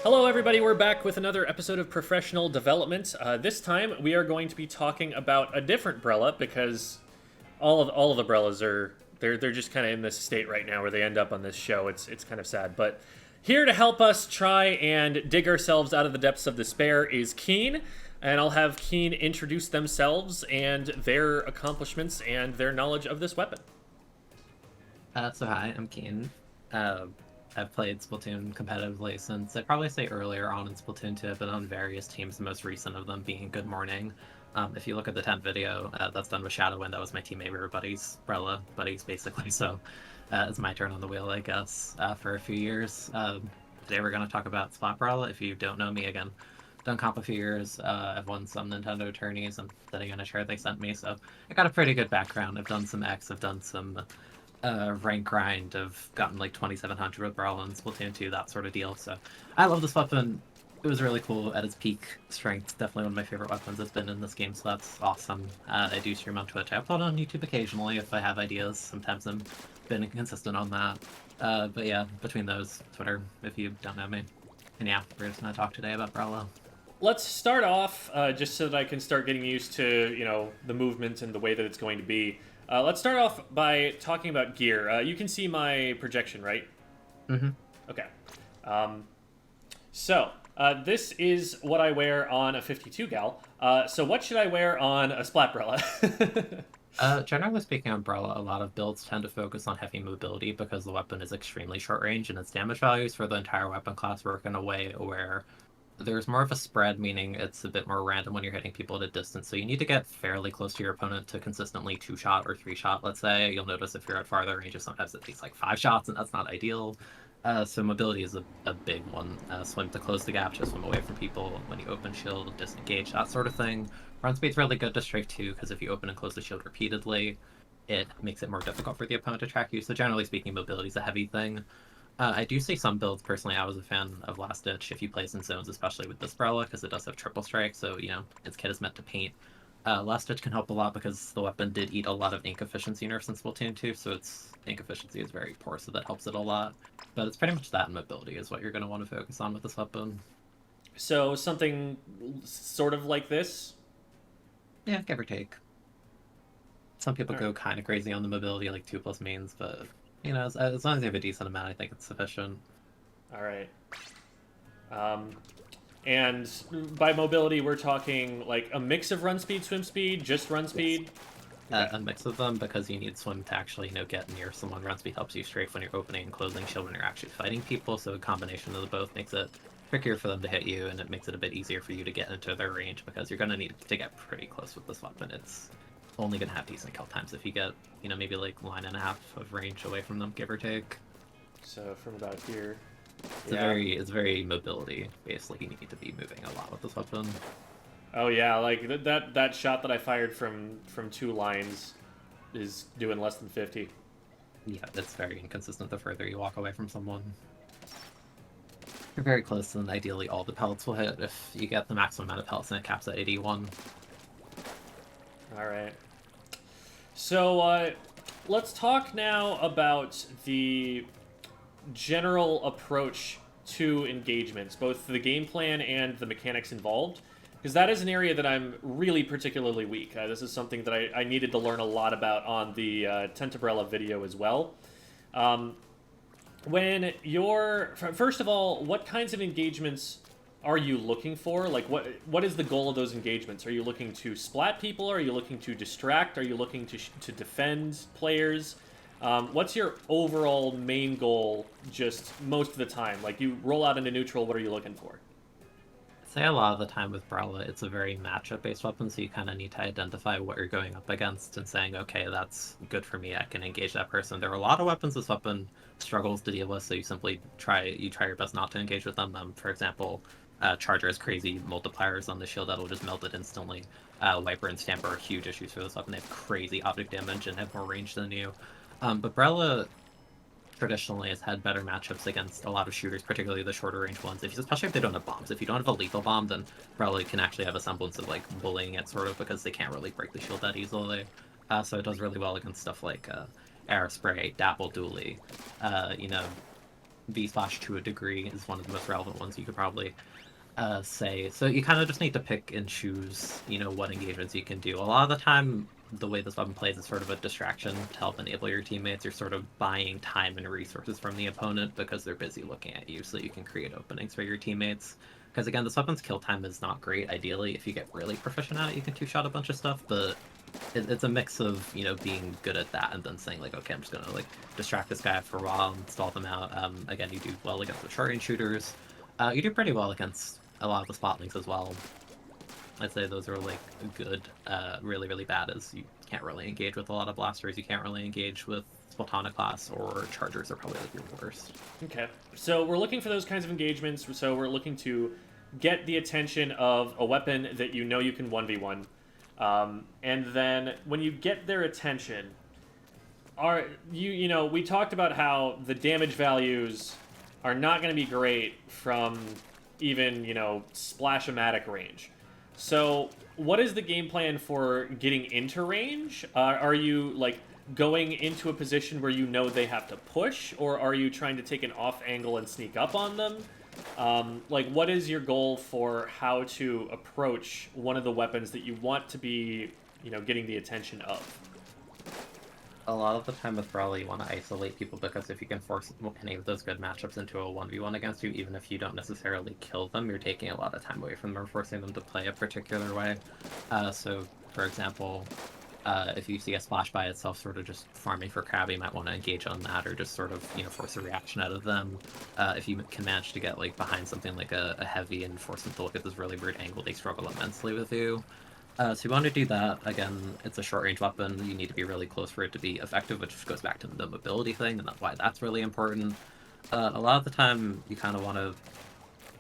Hello, everybody. We're back with another episode of Professional Development. This time, we are going to be talking about a different Brella because all of the Brellas are they're just kind of in this state right now where they end up on this show. It's kind of sad, but here to help us try and dig ourselves out of the depths of despair is Keen, and I'll have Keen introduce themselves and their accomplishments and their knowledge of this weapon. So hi, I'm Keen. I've played Splatoon competitively since, I'd probably say earlier on in Splatoon 2. I've been on various teams, the most recent of them being Good Morning. If you look at the 10th video, that's done with Shadowwind. That was my teammate. We were buddies, Brella buddies, basically. So it's my turn on the wheel, I guess, for a few years. Today we're going to talk about Splat Brella. If you don't know me, again, done comp a few years. I've won some Nintendo tourneys. I'm sitting in a chair they sent me, so I got a pretty good background. I've done some X, I've done some rank grind. I've gotten like 2700 with Brawl and Splatoon 2, that sort of deal. So I love this weapon. It was really cool at its peak strength. Definitely one of my favorite weapons that's been in this game, so that's awesome. I do stream on Twitch. I upload on YouTube occasionally if I have ideas. Sometimes I'm been inconsistent on that. But yeah, between those, Twitter, if you don't know me. And yeah, we're just going to talk today about Brella. Let's start off, just so that I can start getting used to, the movement and the way that it's going to be. Let's start off by talking about gear. You can see my projection, right? Mm-hmm. Okay. So, this is what I wear on a 52 gal. So what should I wear on a Splat Brella? Generally speaking, on Brella, a lot of builds tend to focus on heavy mobility because the weapon is extremely short range and its damage values for the entire weapon class work in a way where there's more of a spread, meaning it's a bit more random when you're hitting people at a distance. So you need to get fairly close to your opponent to consistently 2-shot or 3-shot, let's say. You'll notice if you're at farther ranges, sometimes it takes like 5 shots, and that's not ideal. So mobility is a big one. Swim to close the gap, just swim away from people. When you open shield, disengage, that sort of thing. Run speed's really good to strafe too, because if you open and close the shield repeatedly, it makes it more difficult for the opponent to track you. So generally speaking, mobility is a heavy thing. I do see some builds, personally, I was a fan of Last Ditch if you place in zones, especially with this Brella, because it does have triple strike, so, its kit is meant to paint. Last Ditch can help a lot because the weapon did eat a lot of ink efficiency nerfs in Splatoon 2, so its ink efficiency is very poor, so that helps it a lot. But it's pretty much that, and mobility is what you're going to want to focus on with this weapon. So something sort of like this? Yeah, give or take. Some people go kind of crazy on the mobility, like 2+ mains, but as long as you have a decent amount, I think it's sufficient. All right. And by mobility, we're talking like a mix of run speed, swim speed, just run speed? Okay. A mix of them, because you need swim to actually, get near someone. Run speed helps you strafe when you're opening and closing shield when you're actually fighting people, so a combination of the both makes it trickier for them to hit you, and it makes it a bit easier for you to get into their range, because you're going to need to get pretty close with this weapon. It's only going to have decent kill times if you get, maybe like line and a half of range away from them, give or take. So from about here. It's very mobility based. Like, you need to be moving a lot with this weapon. Oh yeah, like that shot that I fired from 2 lines is doing less than 50. Yeah, it's very inconsistent the further you walk away from someone. You're very close, and ideally all the pellets will hit if you get the maximum amount of pellets, and it caps at 81. Alright. So, let's talk now about the general approach to engagements, both the game plan and the mechanics involved, because that is an area that I'm really particularly weak. This is something that I needed to learn a lot about on the Tentabrella video as well. First of all, what kinds of engagements are you looking for? Like, what is the goal of those engagements? Are you looking to splat people? Are you looking to distract? Are you looking to defend players? What's your overall main goal just most of the time? Like, you roll out into neutral, what are you looking for? I'd say a lot of the time with Brella, it's a very matchup-based weapon, so you kind of need to identify what you're going up against and saying, okay, that's good for me, I can engage that person. There are a lot of weapons this weapon struggles to deal with, so you simply try your best not to engage with them. For example, Charger has crazy multipliers on the shield that'll just melt it instantly. Wiper and Stamper are huge issues for this weapon. They have crazy optic damage and have more range than you. But Brella traditionally has had better matchups against a lot of shooters, particularly the shorter range ones, especially if they don't have bombs. If you don't have a lethal bomb, then Brella can actually have a semblance of like bullying it, sort of, because they can't really break the shield that easily. So it does really well against stuff like Aerospray, Dapple Dually, you know, V-Splash to a degree is one of the most relevant ones you could probably say. So you kind of just need to pick and choose, you know, what engagements you can do. A lot of the time, the way this weapon plays is sort of a distraction to help enable your teammates. You're sort of buying time and resources from the opponent because they're busy looking at you, so you can create openings for your teammates. Because again, this weapon's kill time is not great. Ideally, if you get really proficient at it, you can two-shot a bunch of stuff, but it's a mix of, you know, being good at that and then saying like, okay, I'm just gonna like distract this guy for a while and stall them out. Again, you do well against the short range shooters. You do pretty well against a lot of the Splatlinks as well. I'd say those are like good. Really, really bad is you can't really engage with a lot of blasters. You can't really engage with Splatana class, or chargers are probably like your worst. Okay, so we're looking for those kinds of engagements. So we're looking to get the attention of a weapon that you know you can 1v1. And then when you get their attention, you know, we talked about how the damage values are not going to be great from even, you know, splash-o-matic range. So what is the game plan for getting into range? Are you like going into a position where you know they have to push, or are you trying to take an off angle and sneak up on them? Like, what is your goal for how to approach one of the weapons that you want to be, you know, getting the attention of? A lot of the time with Brella, you want to isolate people because if you can force any of those good matchups into a 1v1 against you, even if you don't necessarily kill them, you're taking a lot of time away from them or forcing them to play a particular way. So, for example, if you see a splash by itself sort of just farming for crab, you might want to engage on that or just sort of, you know, force a reaction out of them. If you can manage to get like behind something like a heavy and force them to look at this really weird angle, they struggle immensely with you. So you want to do that. Again, it's a short-range weapon. You need to be really close for it to be effective, which goes back to the mobility thing, and that's why that's really important. A lot of the time, you kind of want to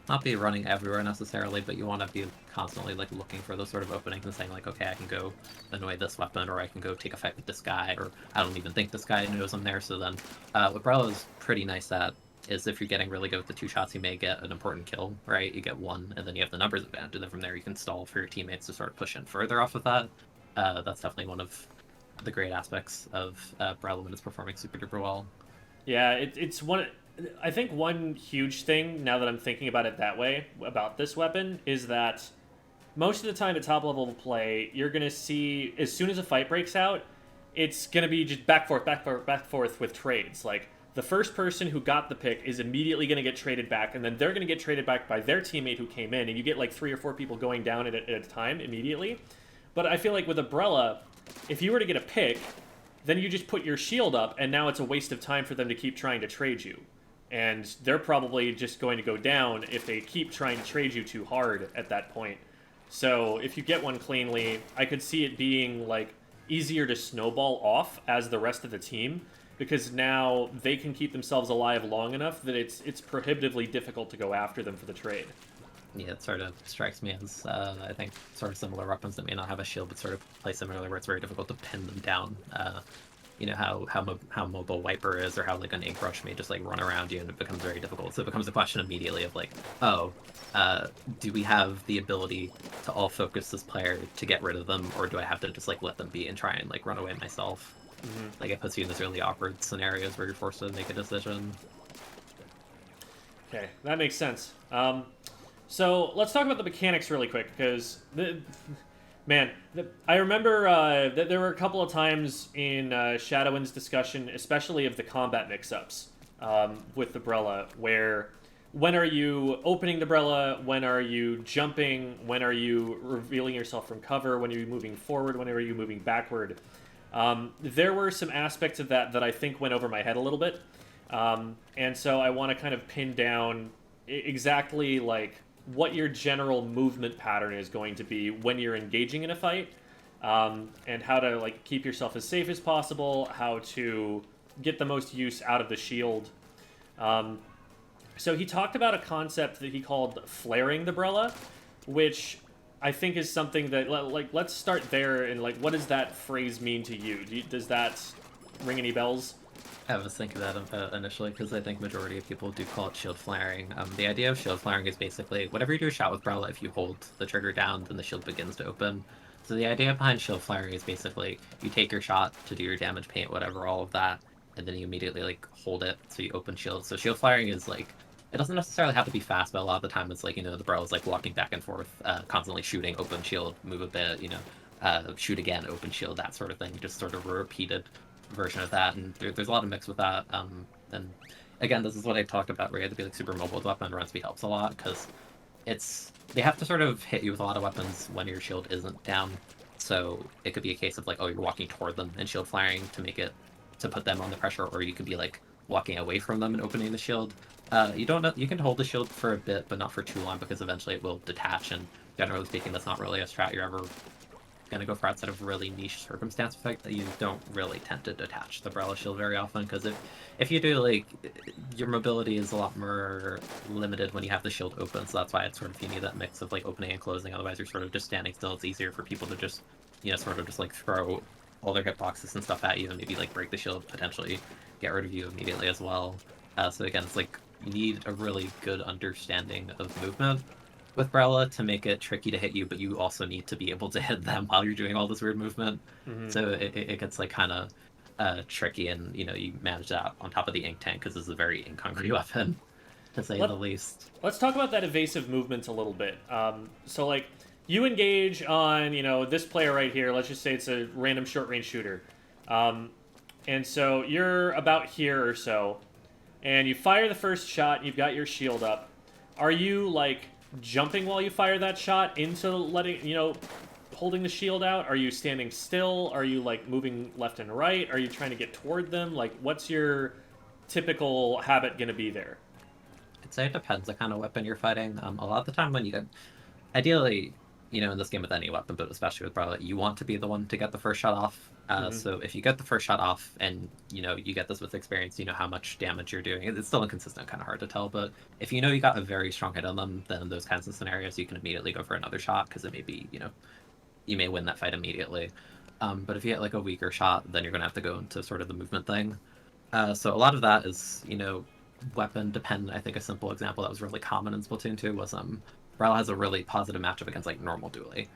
not be running everywhere necessarily, but you want to be constantly like looking for those sort of openings and saying like, okay, I can go annoy this weapon, or I can go take a fight with this guy, or I don't even think this guy knows I'm there. So then, what Brella is pretty nice at is if you're getting really good with the two shots, you may get an important kill, right? You get one, and then you have the numbers advantage, and then from there you can stall for your teammates to sort of push in further off of that. That's definitely one of the great aspects of Brella when it's performing super duper well. Yeah, it's one. I think one huge thing, now that I'm thinking about it that way, about this weapon, is that most of the time at top level play, you're going to see, as soon as a fight breaks out, it's going to be just back forth, back forth, back forth with trades. Like, the first person who got the pick is immediately going to get traded back, and then they're going to get traded back by their teammate who came in, and you get like 3 or 4 people going down at a time immediately. But I feel like with Brella, if you were to get a pick, then you just put your shield up, and now it's a waste of time for them to keep trying to trade you. And they're probably just going to go down if they keep trying to trade you too hard at that point. So if you get one cleanly, I could see it being like easier to snowball off as the rest of the team, because now they can keep themselves alive long enough that it's prohibitively difficult to go after them for the trade. Yeah, it sort of strikes me as, I think, sort of similar weapons that may not have a shield, but sort of play similarly, where it's very difficult to pin them down. You know, how mobile Wiper is, or how, like, an Ink Rush may just, like, run around you, and it becomes very difficult. So it becomes a question immediately of, like, oh, do we have the ability to all focus this player to get rid of them, or do I have to just, like, let them be and try and, like, run away myself? Mm-hmm. Like, it puts you in this really awkward scenarios where you're forced to make a decision. Okay, that makes sense. So let's talk about the mechanics really quick, because I remember that there were a couple of times in Shadowin's discussion, especially of the combat mix-ups with the Brella, where when are you opening the Brella, when are you jumping, when are you revealing yourself from cover, when are you moving forward, when are you moving backward. There were some aspects of that I think went over my head a little bit, and so I want to kind of pin down exactly like what your general movement pattern is going to be when you're engaging in a fight, and how to like keep yourself as safe as possible, how to get the most use out of the shield. So he talked about a concept that he called flaring the Brella, which I think is something that, like, let's start there, and like, what does that phrase mean to you? Does that ring any bells? I was thinking that initially, because I think majority of people do call it shield flaring. The idea of shield flaring is basically, whenever you do a shot with Brella, if you hold the trigger down, then the shield begins to open. So the idea behind shield flaring is basically you take your shot to do your damage, paint, whatever, all of that, and then you immediately like hold it so you open shield. So shield flaring is like it doesn't necessarily have to be fast, but a lot of the time it's like the bro is like walking back and forth, constantly shooting, open shield, move a bit, shoot again, open shield, that sort of thing. Just sort of a repeated version of that, and there's a lot of mix with that. And again, this is what I talked about, where you have to be like super mobile with weapon. Run speed helps a lot because they have to sort of hit you with a lot of weapons when your shield isn't down. So it could be a case of like, oh, you're walking toward them and shield flaring to put them on the pressure, or you could be like walking away from them and opening the shield. You don't know, you can hold the shield for a bit, but not for too long because eventually it will detach. And generally speaking, that's not really a strat you're ever gonna go for outside of really niche circumstance effect. That you don't really tend to detach the Brella shield very often, because if you do, like, your mobility is a lot more limited when you have the shield open. So that's why it's sort of, you need that mix of like opening and closing. Otherwise, you're sort of just standing still. It's easier for people to just sort of just like throw all their hitboxes and stuff at you, and maybe like break the shield, potentially get rid of you immediately as well. So again, it's like you need a really good understanding of movement with Brella to make it tricky to hit you, but you also need to be able to hit them while you're doing all this weird movement. Mm-hmm. So it gets like kind of tricky, and you manage that on top of the ink tank because it's a very incongruous weapon, to say the least. Let's talk about that evasive movement a little bit. So like you engage on this player right here. Let's just say it's a random short range shooter, and so you're about here or so, and you fire the first shot. You've got your shield up. Are you like jumping while you fire that shot into holding the shield out? Are you standing still? Are you like moving left and right? Are you trying to get toward them? Like, what's your typical habit going to be there? I'd say it depends on kind of weapon you're fighting. A lot of the time when you get, ideally, in this game with any weapon, but especially with Brella, you want to be the one to get the first shot off. So if you get the first shot off and, you get this with experience, you know how much damage you're doing. It's still inconsistent, kind of hard to tell, but if you got a very strong hit on them, then in those kinds of scenarios, you can immediately go for another shot because it may be, you may win that fight immediately. But if you get like a weaker shot, then you're going to have to go into sort of the movement thing. So a lot of that is, weapon dependent. I think a simple example that was really common in Splatoon 2 was Brella has a really positive matchup against like normal duelie.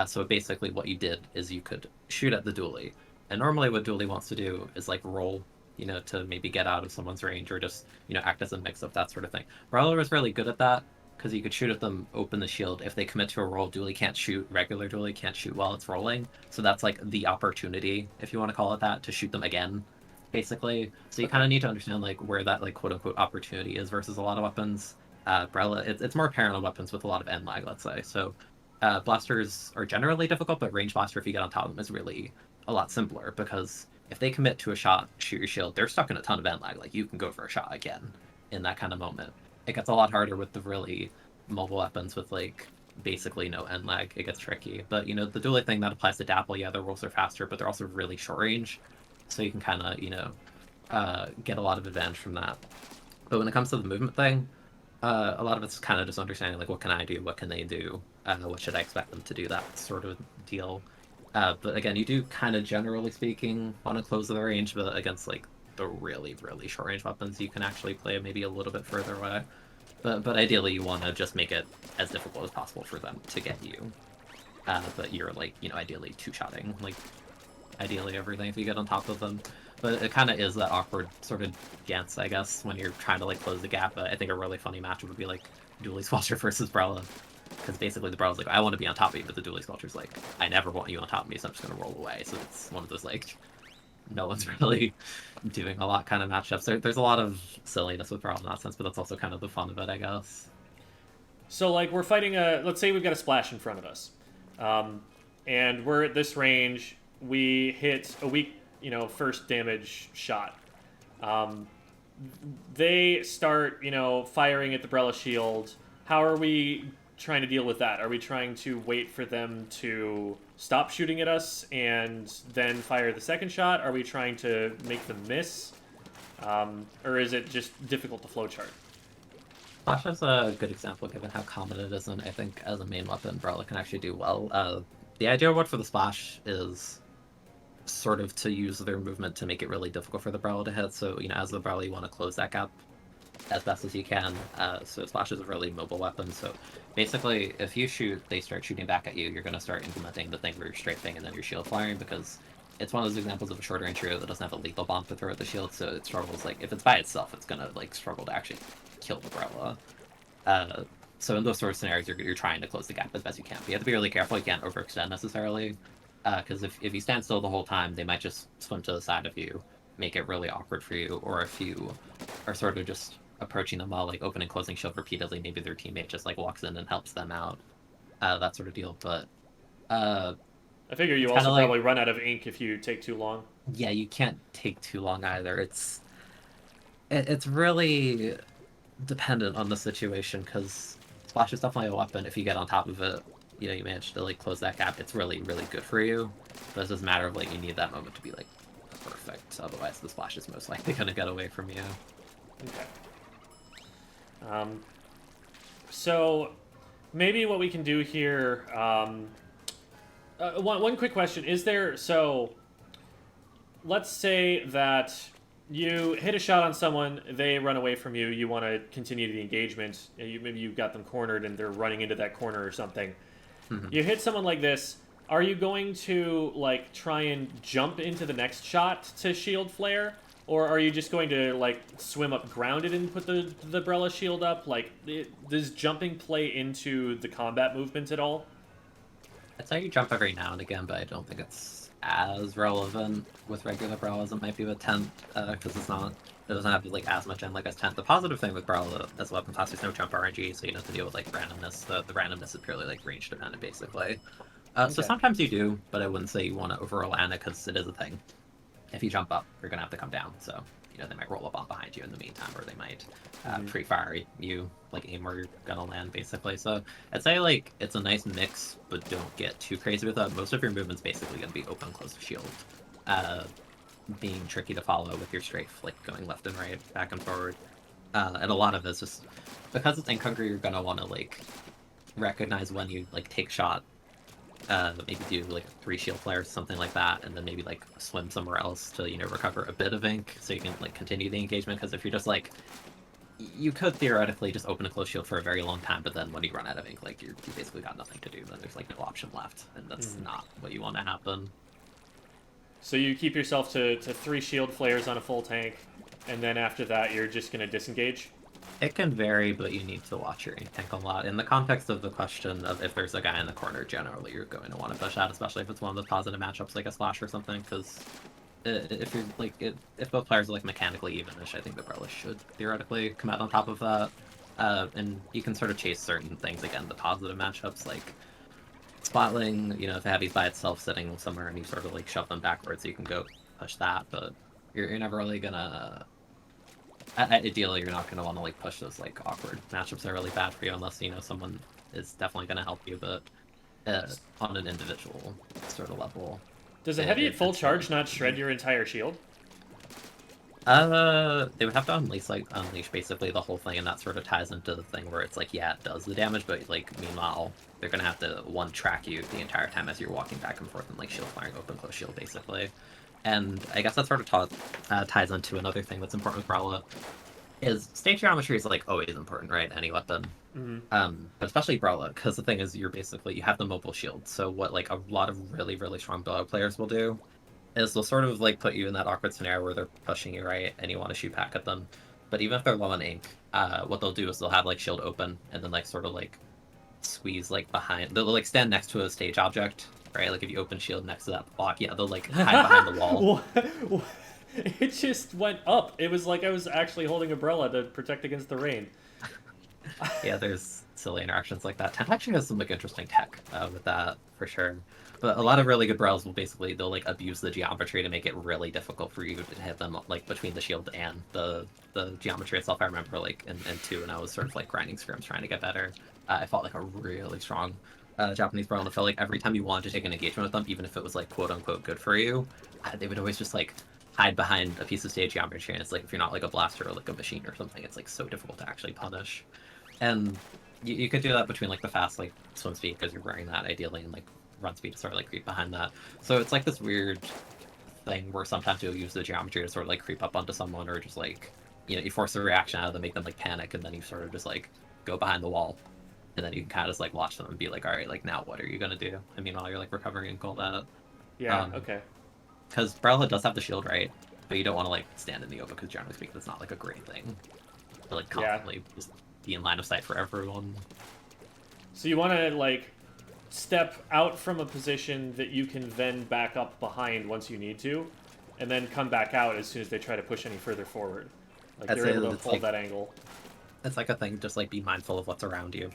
So basically what you did is you could shoot at the duelie. And normally what duelie wants to do is like roll, to maybe get out of someone's range or just, act as a mix-up, that sort of thing. Brella was really good at that because you could shoot at them, open the shield. If they commit to a roll, duelie can't shoot, regular duelie can't shoot while it's rolling. So that's like the opportunity, if you want to call it that, to shoot them again, basically. So you kind of need to understand like where that like quote-unquote opportunity is versus a lot of weapons. Brella, it's more apparent on weapons with a lot of end lag, let's say. So blasters are generally difficult, but range blaster, if you get on top of them, is really a lot simpler because if they commit to a shot, shoot your shield, they're stuck in a ton of end lag. Like, you can go for a shot again in that kind of moment. It gets a lot harder with the really mobile weapons with, like, basically no end lag. It gets tricky. But, the dueling thing that applies to Dapple, yeah, their rolls are faster, but they're also really short range. So you can kind of, get a lot of advantage from that. But when it comes to the movement thing, a lot of it's kind of just understanding, like, what can I do? What can they do? What should I expect them to do? That sort of deal. But again, you do kind of, generally speaking, want to close the range, but against, like, the really, really short-range weapons, you can actually play maybe a little bit further away. But ideally, you want to just make it as difficult as possible for them to get you. But you're, like, ideally two-shotting, like, ideally everything if you get on top of them. But it kind of is that awkward sort of dance, I guess, when you're trying to, like, close the gap. But I think a really funny matchup would be, like, Duelie Squelcher versus Brella. Because basically the Brella's like, I want to be on top of you, but the Duelie Squelcher's like, I never want you on top of me, so I'm just going to roll away. So it's one of those, like, no one's really doing a lot kind of matchups. There's a lot of silliness with Brella in that sense, but that's also kind of the fun of it, I guess. So, like, we're fighting let's say we've got a splash in front of us. And we're at this range. We hit a weak, first damage shot. They start, firing at the Brella shield. How are we trying to deal with that? Are we trying to wait for them to stop shooting at us and then fire the second shot? Are we trying to make them miss? Or is it just difficult to flowchart? Flash is a good example given how common it is, and I think as a main weapon, Brella can actually do well. The idea of what for the splash is sort of to use their movement to make it really difficult for the Brella to hit. So, as the Brella, you want to close that gap as best as you can. So Splash is a really mobile weapon. So basically, if you shoot, they start shooting back at you. You're going to start implementing the thing where you're strafing and then you're shield firing because it's one of those examples of a short range hero that doesn't have a lethal bomb to throw at the shield. So it struggles like if it's by itself, it's going to like struggle to actually kill the Brella. So in those sort of scenarios, you're trying to close the gap as best you can. But you have to be really careful. You can't overextend necessarily. Because if you stand still the whole time, they might just swim to the side of you, make it really awkward for you. Or if you are sort of just approaching them while like opening and closing shield repeatedly, maybe their teammate just like walks in and helps them out, that sort of deal. But I figure you also probably run out of ink if you take too long. Yeah, you can't take too long either. It's really dependent on the situation because Splash is definitely a weapon. If you get on top of it, you manage to like close that gap. It's really really good for you. But it's just a matter of like you need that moment to be like perfect. Otherwise, the Splash is most likely gonna get away from you. Okay. So maybe what we can do here. One quick question: is there so? Let's say that you hit a shot on someone, they run away from you. You want to continue the engagement. Maybe you've got them cornered and they're running into that corner or something. Mm-hmm. You hit someone like this. Are you going to like try and jump into the next shot to shield flare? Or are you just going to like swim up grounded and put the Brella shield up? Like, does jumping play into the combat movement at all? I'd say you jump every now and again, but I don't think it's as relevant with regular Brella as it might be with Tent, because it doesn't have like as much end like as Tent. The positive thing with Brella as a weapon class is no jump RNG, so you don't have to deal with like randomness. The randomness is purely like range dependent, basically. Okay. So sometimes you do, but I wouldn't say you want to overrely it because it is a thing. If you jump up, you're gonna have to come down. So they might roll a bomb behind you in the meantime, or they might pre-fire you, like aim where you're gonna land, basically. So I'd say like it's a nice mix, but don't get too crazy with it. Most of your movement's basically gonna be open, close to shield, being tricky to follow with your strafe, like going left and right, back and forward, and a lot of it's just because it's ink hungry. You're gonna want to like recognize when you like take shot. Maybe do like 3 shield flares, something like that, and then maybe like swim somewhere else to recover a bit of ink so you can like continue the engagement. Because if you're just like, you could theoretically just open a close shield for a very long time, but then when you run out of ink, like you basically got nothing to do. Then there's like no option left, and that's not what you want to happen. So you keep yourself to 3 shield flares on a full tank, and then after that you're just gonna disengage. It can vary, but you need to watch your ink tank a lot. In the context of the question of if there's a guy in the corner, generally you're going to want to push out, especially if it's one of those positive matchups like a Splash or something, because if you're like if both players are like mechanically evenish, I think the Brella should theoretically come out on top of that. And you can sort of chase certain things again, the positive matchups like Splatling, if Heavy's by itself sitting somewhere and you sort of like shove them backwards, so you can go push that, but you're never really gonna. Ideally, you're not going to want to like push those like awkward matchups that are really bad for you unless someone is definitely going to help you, but on an individual sort of level. Does a Heavy at full charge not shred your entire shield? They would have to unleash basically the whole thing, and that sort of ties into the thing where it's like, yeah, it does the damage, but like meanwhile they're going to have to track you the entire time as you're walking back and forth and like shield firing open close shield basically. And I guess that sort of ties into another thing that's important with Brella, is stage geometry is like always important, right? Any weapon, but especially Brella, because the thing is, you have the mobile shield. So what like a lot of really really strong Brella players will do is they'll sort of like put you in that awkward scenario where they're pushing you right, and you want to shoot back at them. But even if they're low on ink, what they'll do is they'll have like shield open and then like sort of like squeeze like behind. They'll like stand next to a stage object. Right, like if you open shield next to that block, yeah, they'll like hide behind the wall. It just went up. It was like I was actually holding a Brella to protect against the rain. Yeah, there's silly interactions like that. Tent actually has some like interesting tech with that for sure. But a lot of really good Brellas they'll like abuse the geometry to make it really difficult for you to hit them like between the shield and the geometry itself. I remember like in 2 when I was sort of like grinding scrims trying to get better. I felt like a really strong Japanese Brella, and I felt like every time you wanted to take an engagement with them, even if it was like quote unquote good for you, they would always just like hide behind a piece of stage geometry, and it's like if you're not like a blaster or like a machine or something, it's like so difficult to actually punish. And you could do that between like the fast like swim speed because you're wearing that ideally, and like run speed to sort of like creep behind that. So it's like this weird thing where sometimes you'll use the geometry to sort of like creep up onto someone, or just like you force a reaction out of them, make them like panic, and then you sort of just like go behind the wall, and then you can kind of just like watch them and be like, all right, like now what are you gonna do? And meanwhile you're like recovering and all that. Yeah. Okay. Because Brella does have the shield, right? But you don't want to like stand in the open because generally speaking, it's not like a great thing to like Yeah. constantly just be in line of sight for everyone. So you want to like step out from a position that you can then back up behind once you need to, and then come back out as soon as they try to push any further forward. Like I'd you're say able that to hold that angle. it's like a thing. Just like be mindful of what's around you,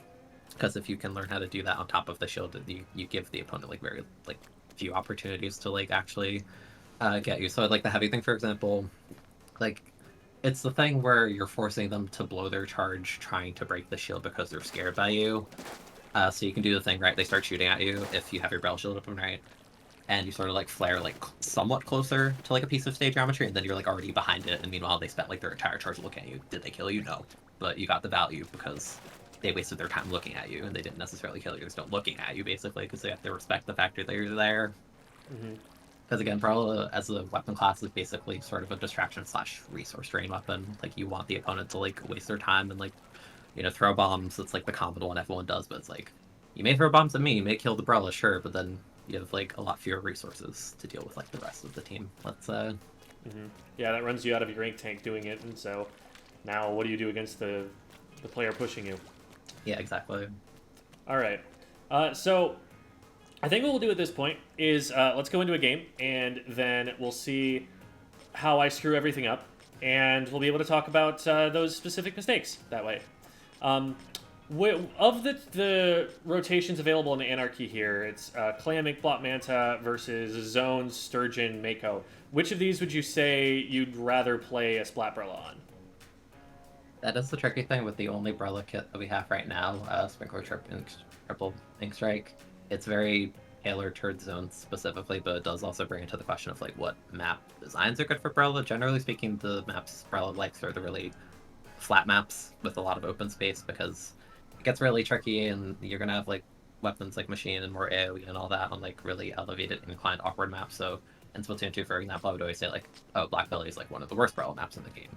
because if you can learn how to do that on top of the shield, you give the opponent like very like few opportunities to like actually get you. So like the heavy thing, for example, like it's the thing where you're forcing them to blow their charge trying to break the shield because they're scared by you. So you can do the thing, right? They start shooting at you if you have your Brella shield open, right? And you sort of like flare like somewhat closer to like a piece of stage geometry, and then you're like already behind it. And meanwhile, they spent like their entire charge looking at you. Did they kill you? No, but you got the value because they wasted their time looking at you, and they didn't necessarily kill you. They're still looking at you basically because they have to respect the fact that you're there. Mm-hmm. Because again, Brella as a weapon class is basically sort of a distraction slash resource drain weapon. Like you want the opponent to like waste their time and like throw bombs. It's like the common one everyone does, but it's like you may throw bombs at me, you may kill the Brella, sure, but then you have like a lot fewer resources to deal with like the rest of the team. Let's Mm-hmm. Yeah, that runs you out of your ink tank doing it, and so now what do you do against the player pushing you? Yeah, exactly. All right. So I think what we'll do at this point is let's go into a game, and then we'll see how I screw everything up, and we'll be able to talk about those specific mistakes that way. Of the rotations available in the Anarchy here, it's Clam, Inkblot, Manta versus Zone, Sturgeon, Mako. Which of these would you say you'd rather play a Splat Brella on? That is the tricky thing with the only Brella kit that we have right now, Sprinkler Triple Ink Strike. It's very tailored towards zones specifically, but it does also bring into the question of like what map designs are good for Brella. Generally speaking, the maps Brella likes are the really flat maps with a lot of open space because it gets really tricky and you're gonna have like weapons like machine and more AoE and all that on like really elevated, inclined, awkward maps. So in Splatoon 2, for example, I would always say like, oh, Black Belly is like one of the worst Brella maps in the game.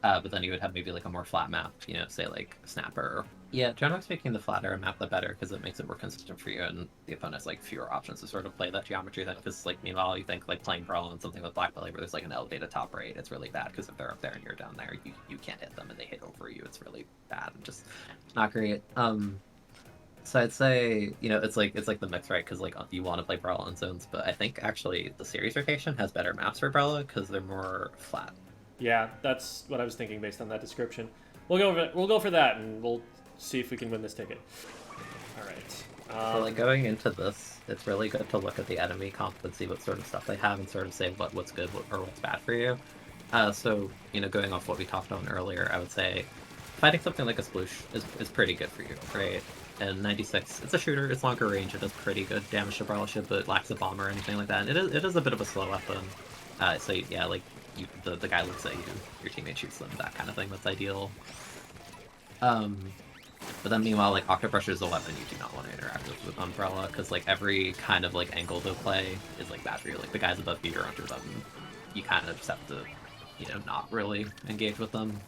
But then you would have maybe like a more flat map, say like Snapper. Yeah, generally speaking, the flatter a map, the better, because it makes it more consistent for you, and the opponent has like fewer options to sort of play that geometry. Then, because like meanwhile, you think like playing Brawl on something with Black Belly where there's like an elevated top right, it's really bad because if they're up there and you're down there, you can't hit them and they hit over you. It's really bad and just not great. So I'd say it's like the mix, right? Because like you want to play Brawl on zones, but I think actually the series rotation has better maps for Brawl because they're more flat. Yeah, that's what I was thinking based on that description. We'll go for that, and we'll see if we can win this ticket. All right. So like going into this, it's really good to look at the enemy comp and see what sort of stuff they have and sort of say what's good or what's bad for you. So going off what we talked on earlier, I would say fighting something like a Sploosh is pretty good for you, right? And 96, it's a shooter, it's longer range, it does pretty good damage to Brella ship, but it lacks a bomb or anything like that. And it is a bit of a slow weapon. So yeah, like the guy looks at you, your teammate shoots them, that kind of thing. That's ideal. But then meanwhile, like Octopressure is a weapon you do not want to interact with Umbrella because like every kind of like angle to play is like bad for you. Like the guys above you are under them. You kind of just have to, not really engage with them.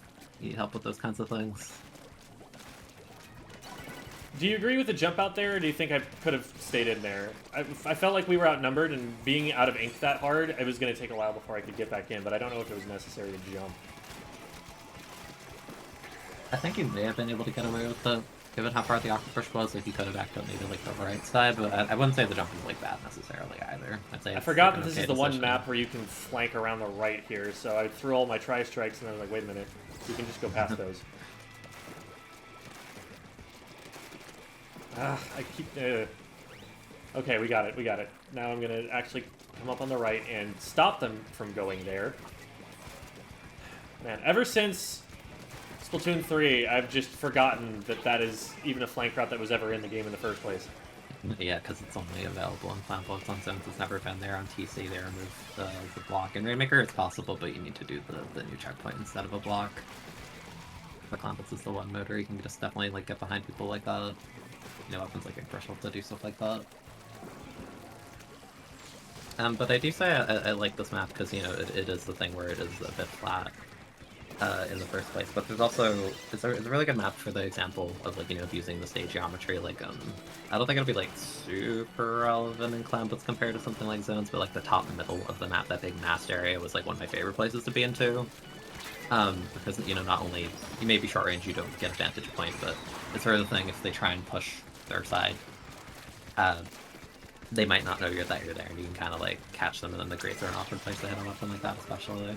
You need help with those kinds of things. Do you agree with the jump out there, or do you think I could have stayed in there? I felt like we were outnumbered, and being out of ink that hard, it was going to take a while before I could get back in, but I don't know if it was necessary to jump. I think you may have been able to get away with it, given how far the Octopush was, if you could have backed up maybe like the right side, but I wouldn't say the jump was like bad necessarily either. I'd say I forgot that this is the one map where you can flank around the right here, so I threw all my tri-strikes, and I was like, wait a minute, you can just go past those. I keep... Okay, we got it. Now I'm going to actually come up on the right and stop them from going there. Man, ever since Splatoon 3, I've just forgotten that is even a flank route that was ever in the game in the first place. Yeah, because it's only available in Flammable. It's on zones. It's never been there on TC. They removed the block. In Rainmaker, it's possible, but you need to do the new checkpoint instead of a block. The Clampets is the one mode where you can just definitely like get behind people like that. Weapons like Threshold to do stuff like that. But I do say I like this map because, it is the thing where it is a bit flat. in the first place. But there's also it's a really good map for the example of like using the stage geometry. Like I don't think it'll be like super relevant in Clan Blitz compared to something like Zones, but like the top middle of the map, that big massed area, was like one of my favorite places to be into. Because not only you may be short range, you don't get a vantage point, but it's sort of the thing if they try and push their side, they might not know you're there, and you can kind of like catch them, and then the grates are an awkward place to hit a weapon like that, especially.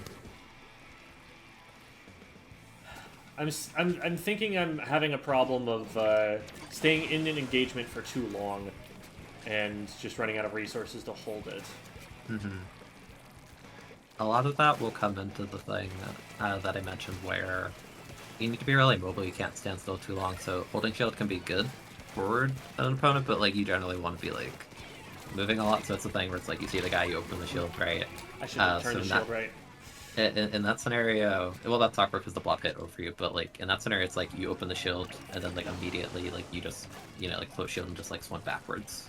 I'm thinking I'm having a problem of staying in an engagement for too long, and just running out of resources to hold it. Mm-hmm. A lot of that will come into the thing that I mentioned, where you need to be really mobile. You can't stand still too long, so holding shield can be good forward an opponent, but like you generally want to be like moving a lot. So it's the thing where it's like you see the guy, you open the shield right. I should have turned the shield right. In that scenario, well, that's awkward because the block hit over you, but like in that scenario, it's like you open the shield and then like immediately like you just like close shield and just like swim backwards,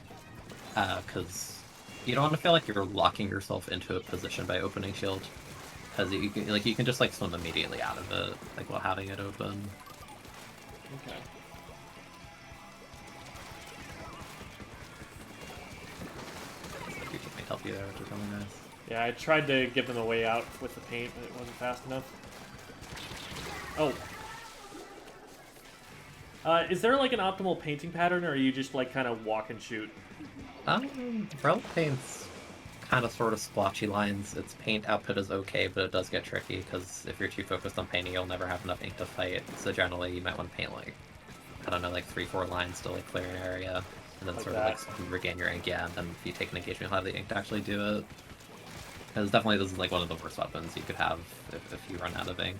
because you don't want to feel like you're locking yourself into a position by opening shield, because you can just like swim immediately out of it like while having it open. Okay. Your teammate help you there, which is really nice. Yeah, I tried to give them a way out with the paint, but it wasn't fast enough. Oh. Is there like an optimal painting pattern, or are you just like kind of walk and shoot? Brella paints kind of sort of splotchy lines. Its paint output is okay, but it does get tricky because if you're too focused on painting, you'll never have enough ink to fight. So generally, you might want to paint like, I don't know, like 3-4 lines to like clear an area, and then Like sort that. of like regain your ink. Yeah, and then if you take an engagement, you'll have the ink to actually do it. Because definitely this is like one of the worst weapons you could have if you run out of ink.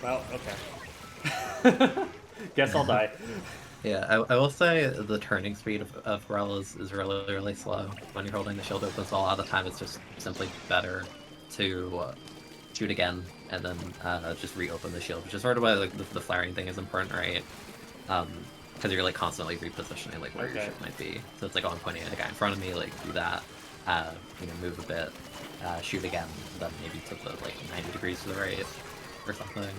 Well, okay. Guess I'll die. Yeah, I will say the turning speed of Brella is really, really slow when you're holding the shield open, so a lot of the time it's just simply better to shoot again and then just reopen the shield, which is sort of why like, the flaring thing is important, right? Because you're like constantly repositioning like where your ship might be. So it's like, oh, I'm pointing at a guy in front of me, like do that, move a bit, shoot again, then maybe to the like 90 degrees to the right or something.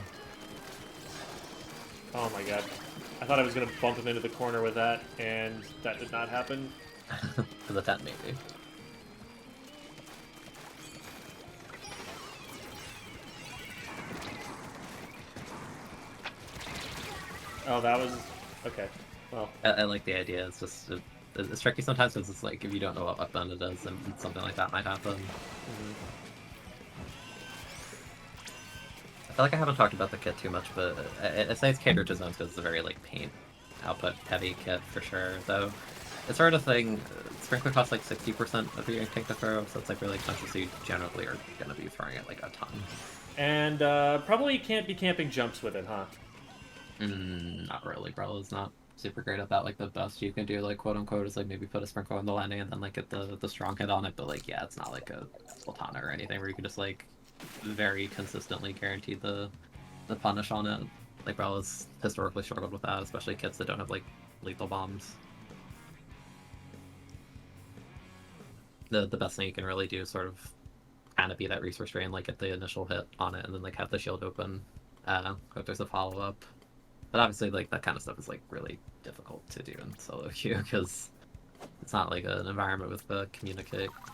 Oh my god. I thought I was going to bump him into the corner with that, and that did not happen. To the tent, maybe. Oh, that was... Okay. Well. I like the idea. It's just... It's tricky sometimes because it's like, if you don't know what weapon it is, then something like that might happen. Mm-hmm. I feel like I haven't talked about the kit too much, but I say it's catered to zones because it's a very like paint output heavy kit for sure. Though it's sort of thing. Sprinkler costs like 60% of your ink tank to throw, so it's like really expensive. So you generally are gonna be throwing it like a ton. And probably can't be camping jumps with it, huh? Not really. Brella's not super great at that. Like the best you can do, like quote unquote, is like maybe put a sprinkler on the landing and then like get the strong hit on it. But like yeah, it's not like a Sultana or anything where you can just like very consistently guarantee the punish on it. Like Brella's historically struggled with that, especially kits that don't have like lethal bombs. The best thing you can really do is sort of kind of be that resource drain, like get the initial hit on it and then like have the shield open if there's a follow-up. But obviously like that kind of stuff is like really difficult to do in solo queue because it's not like an environment with the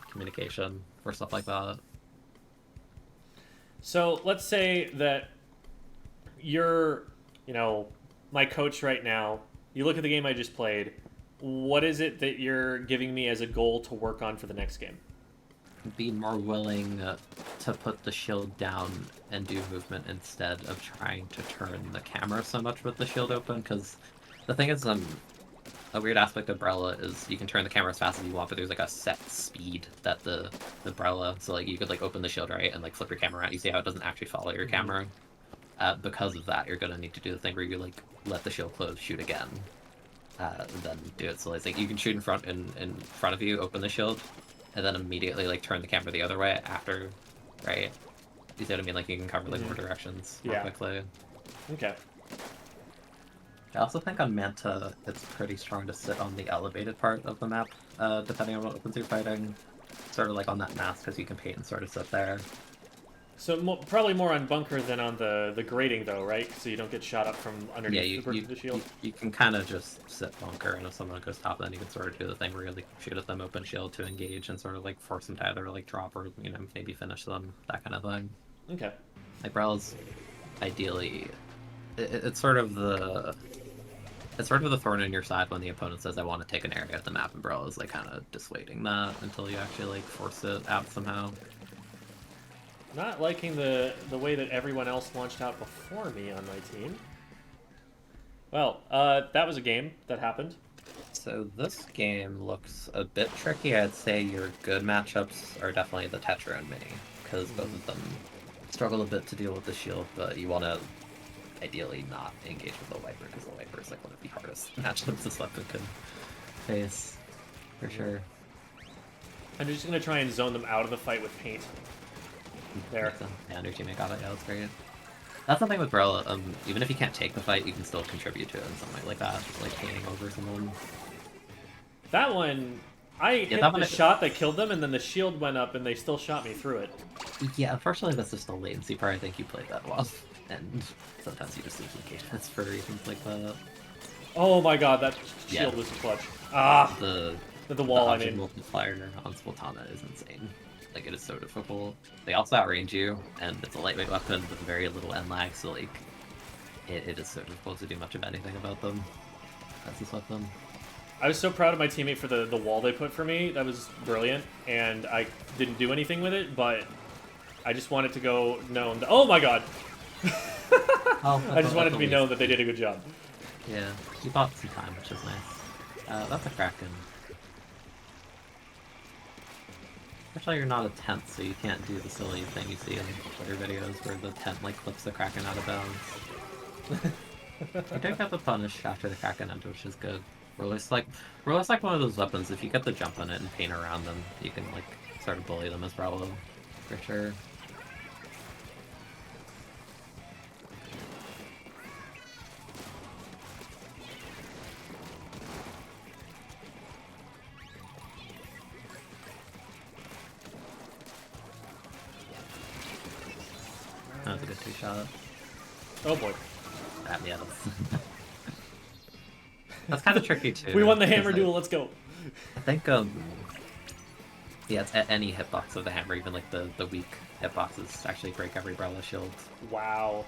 communication for stuff like that. So let's say that you're, my coach right now. You look at the game I just played. What is it that you're giving me as a goal to work on for the next game? Be more willing to put the shield down and do movement instead of trying to turn the camera so much with the shield open, because the thing is, a weird aspect of Brella is you can turn the camera as fast as you want, but there's like a set speed that the Brella, so like you could like open the shield right and like flip your camera around. You see how it doesn't actually follow your camera? Because of that, you're gonna need to do the thing where you like let the shield close, shoot again, and then do it. So it's like you can shoot in front of you, open the shield, and then immediately like turn the camera the other way after, right? You see what I mean? Like you can cover like more directions more quickly. Okay. I also think on Manta, it's pretty strong to sit on the elevated part of the map, depending on what weapons you're fighting. Sort of like on that mask, because you can paint and sort of sit there. So probably more on bunker than on the grating, though, right? So you don't get shot up from underneath the shield. You can kind of just sit bunker, and if someone goes top, then you can sort of do the thing where you like shoot at them open shield to engage and sort of like force them to either like drop or maybe finish them, that kind of thing. Okay. Like Brella's ideally, it's sort of the thorn in your side when the opponent says I want to take an area of the map, and Brella's like kind of dissuading that until you actually like force it out somehow. Not liking the way that everyone else launched out before me on my team. Well, that was a game that happened. So this game looks a bit tricky. I'd say your good matchups are definitely the Tetra and Mini, because both of them struggle a bit to deal with the shield, but you want to ideally not engage with the Viper, because the Viper is like one of the hardest matchups this weapon can face, for sure. I'm just going to try and zone them out of the fight with paint. There. Yeah, your teammate got it. Yeah, that's great. That's the thing with Brella. Even if you can't take the fight, you can still contribute to it in some way like that, like painting over someone. That one, I hit the shot that killed them, and then the shield went up, and they still shot me through it. Yeah, unfortunately, that's just the latency part. I think you played that well, and sometimes you just lose engagements for reasons like that. Oh my god, that shield was clutch. Ah, the wall the multiplier on Splatana is insane. Like, it is so difficult. They also outrange you, and it's a lightweight weapon with very little end lag, so, like, it is so difficult to do much of anything about them. That's this weapon. I was so proud of my teammate for the wall they put for me. That was brilliant, and I didn't do anything with it, but I just wanted to go known. Oh my god! I just wanted to be known that they did a good job. Yeah, you bought some time, which is nice. That's a Kraken. Actually, you're not a tent, so you can't do the silly thing you see in Twitter videos where the tent like clips the Kraken out of bounds. You don't get the punish after the Kraken end, which is good. Roller's like one of those weapons. If you get the jump on it and paint around them, you can like sort of bully them as Brella, for sure. That was a good 2-shot. Oh boy. Yeah, that's kind of tricky too. We won the hammer duel, let's go. I think, yeah, it's any hitbox of the hammer, even like the weak hitboxes actually break every Brella shield. Wow.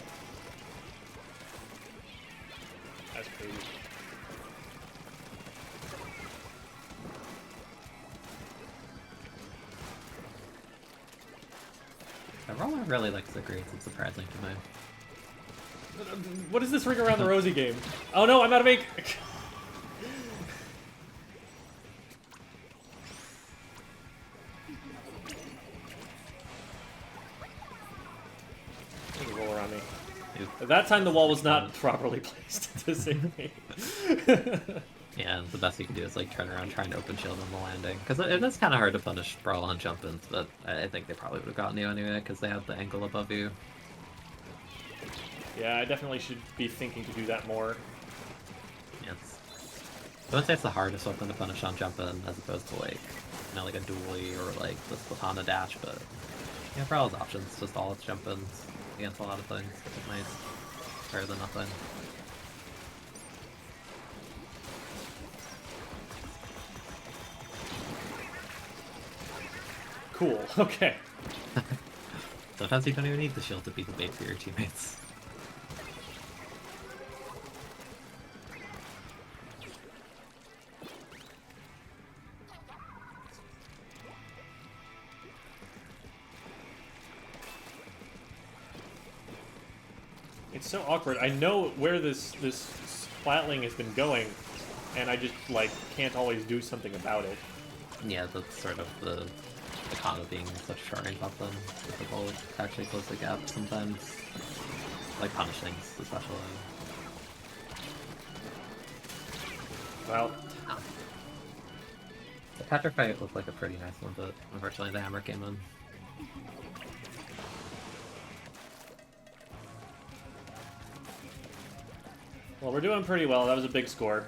That's crazy. Brella really likes the grades, it's surprising to me. What is this ring around the rosy game? Oh no, I'm out of ink! There's a roll around me. At that time the wall was not properly placed to save me. Yeah, the best you can do is like turn around trying to open shield on the landing. Because it is kind of hard to punish Brella on jump-ins, but I think they probably would have gotten you anyway because they have the angle above you. Yeah, I definitely should be thinking to do that more. Yes. I would say it's the hardest weapon to punish on jump-in as opposed to like, like a dually or like the Splatana dash, but yeah, Brella's options, just all its jump-ins against a lot of things, which is nice. Better than nothing. Cool, okay. Sometimes you don't even need the shield to be the bait for your teammates. It's so awkward. I know where this splatling has been going, and I just like can't always do something about it. Yeah, that's sort of the con of being such a short range weapon. It's difficult to actually close the gap sometimes. Like punish things, especially. Well, the Tetra fight looked like a pretty nice one, but unfortunately the hammer came in. Well, we're doing pretty well. That was a big score.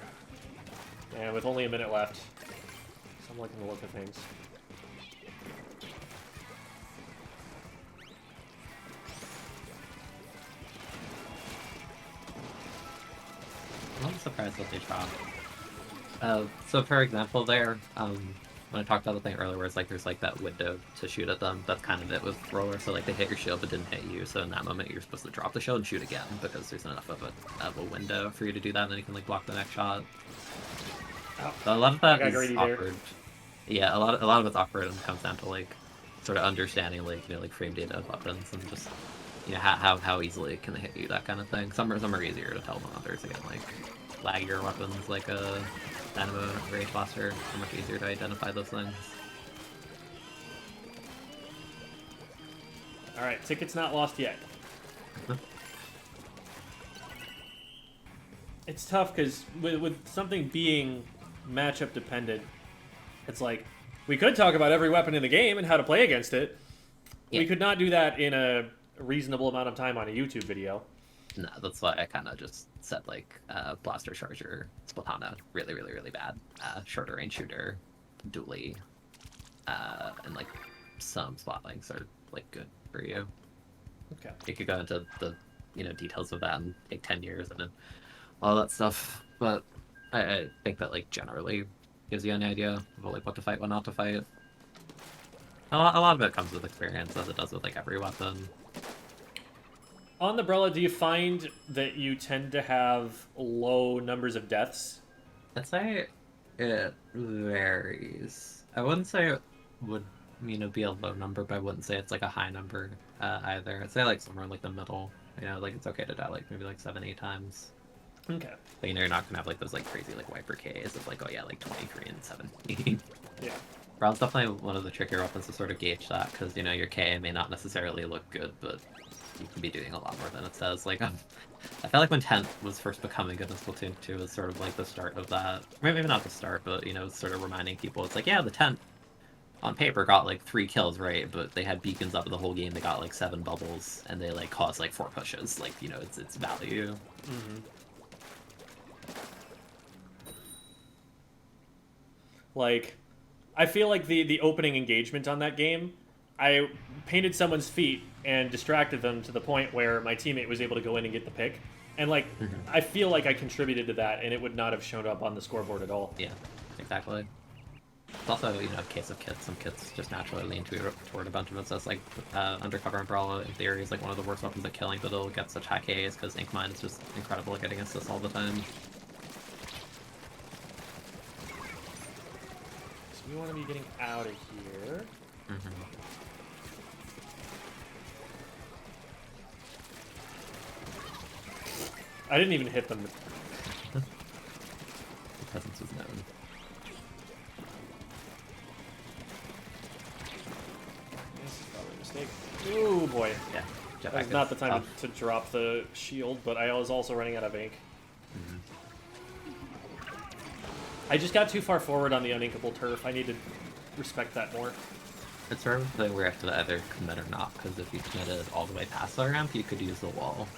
And with only a minute left. So I'm liking the look of things. I'm not surprised that they dropped. So for example there, when I talked about the thing earlier where it's like there's like that window to shoot at them, that's kind of it with roller. So like they hit your shield but didn't hit you, so in that moment you're supposed to drop the shield and shoot again because there's enough of a window for you to do that, and then you can like block the next shot. Oh, So a lot of that I got is greedy there. awkward. Yeah, a lot of it's awkward and comes down to like sort of understanding like like frame data of weapons and just how easily can they hit you, that kind of thing. Some are easier to tell than others. Again, like laggier weapons like a Dynamo and Rage Blaster are much easier to identify those things. Alright, ticket's not lost yet. It's tough because with something being matchup dependent, it's like we could talk about every weapon in the game and how to play against it. Yeah. We could not do that in a reasonable amount of time on a YouTube video. No, that's why I kind of just said like Blaster Charger, Splatana, really bad. Shorter range shooter, dually, and like some spot links are like good for you. Okay. You could go into the details of that and take 10 years and then all that stuff, but I think that like generally gives you an idea of like what to fight, what not to fight. A lot of it comes with experience, as it does with like every weapon. On the Brella, do you find that you tend to have low numbers of deaths? I'd say it varies. I wouldn't say it would be a low number, but I wouldn't say it's like a high number either. I'd say like somewhere in like the middle. Like it's okay to die like maybe like 7-8 times. Okay. But you're not gonna have like those like crazy like wiper Ks of like, oh yeah, like 23 and 17. Yeah. Brow's definitely one of the trickier weapons to sort of gauge that, because your K may not necessarily look good, but you can be doing a lot more than it says. Like, I felt like when Tent was first becoming good in Splatoon 2 was sort of like the start of that. Maybe not the start, but sort of reminding people, it's like, yeah, the Tent on paper got like 3 kills, right? But they had beacons up the whole game. They got like 7 bubbles, and they like caused like 4 pushes. Like, it's value. Mm-hmm. Like, I feel like the opening engagement on that game, I painted someone's feet and distracted them to the point where my teammate was able to go in and get the pick. And like, I feel like I contributed to that, and it would not have shown up on the scoreboard at all. Yeah, exactly. It's also, a case of kits. Some kits just naturally lean toward a bunch of it. So it's like Undercover Umbrella, in theory, is like one of the worst weapons at killing, but it'll get such high Ks because Ink Mine is just incredible at getting against all the time. So we want to be getting out of here. I didn't even hit them. The presence was known. This is probably a mistake. Ooh, boy. Yeah. That was not the time to drop the shield, but I was also running out of ink. I just got too far forward on the uninkable turf. I need to respect that more. It's sort of the thing where you have to either commit or not, because if you committed all the way past the ramp, you could use the wall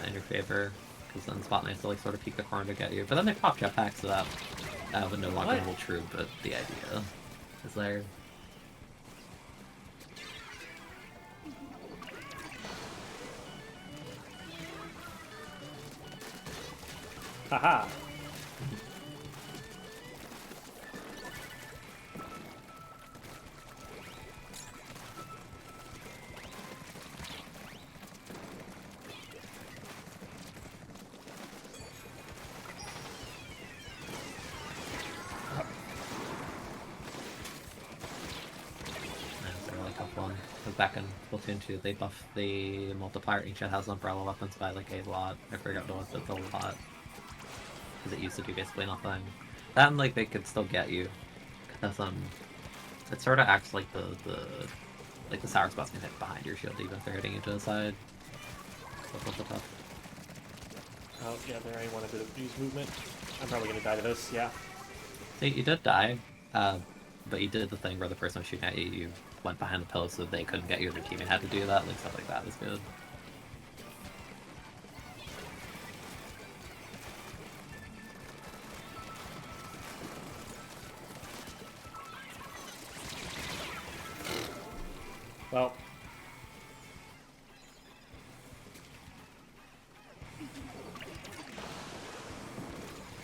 in your favor, because then Spot needs to like sort of peek the corner to get you. But then they pop jetpacks, so that would no longer hold true, but the idea is there. Haha. Back in Splatoon 2, they buffed the multiplier each has Umbrella weapons by like a lot. I forgot what it's a lot. Because it used to do basically nothing. That and like they could still get you. Because it sort of acts like the sour spots can hit behind your shield even if they're hitting you to the side. So it's also tough. Oh yeah, there I want a bit of use movement. I'm probably gonna die to this, yeah. See, you did die, but you did the thing where the person was shooting at you, you went behind the pillow so they couldn't get you, their teammate had to do that, like stuff like that is good.